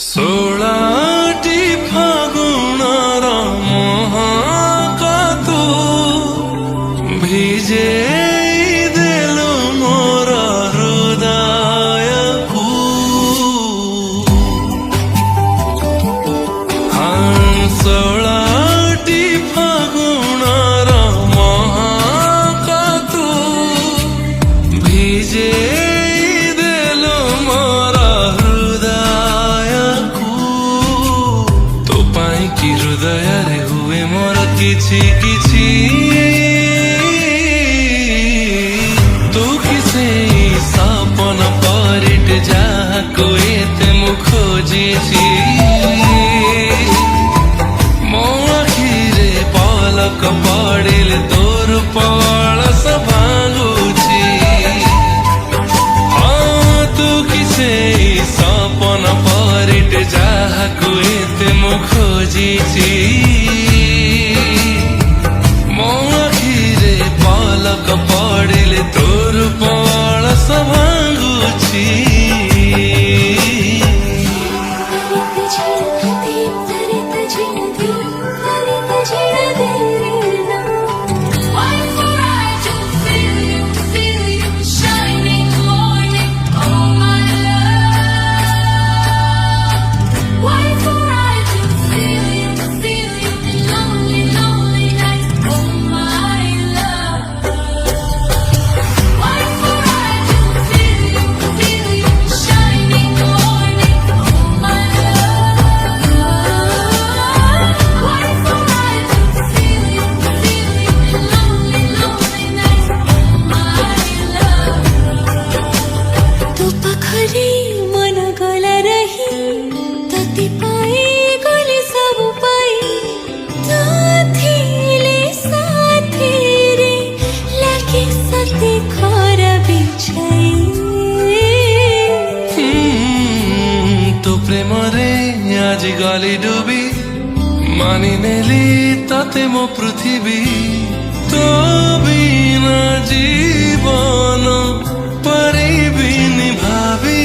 ଷୋଳଟି ଫାଗୁଣର ମହାକାତ ଭିଜେଇ ଦେଲୁ ମୋର ହୃଦୟକୁ। ଷୋଳଟି ଫାଗୁଣର ମହାକାତ ଭିଜେଇ ଦେଲୁ ମୋର ହୃଦୟକୁ। ତୋ ପାଇଁ କି ହୃଦୟରେ ହୁଏ ମୋର କିଛି କିଛି, ତୁ କି ସେଇ ସପନ ପରିଟେ ଯାହାକୁ ଏତେ ମୁଁ ଖୋଜିଛି। ମୋ ଆଖିରେ ପଲକ ପଡ଼ିଲେ ତୋର ପଳସ ଭାଙ୍ଗୁଛି। ହଁ ତୁ କି ସେଇ ସପନ ପରିଟେ ଯାହାକୁ ଏତେ ମୁଁ ଖୋଜିଛି। ମୋ ଆଖିରେ ପଲକ ପଡ଼ିଲେ ତୋର ପଳସ ଭାଙ୍ଗୁଛି। ତୋ ପ୍ରେମରେ ଆଜି ଗଲି ଡୁବି, ମାନି ନେଲି ତତେ ମୋ ପୃଥିବୀ। ତୋ ବିନା ଜୀବନ ପାରିବିନି ଭାବି।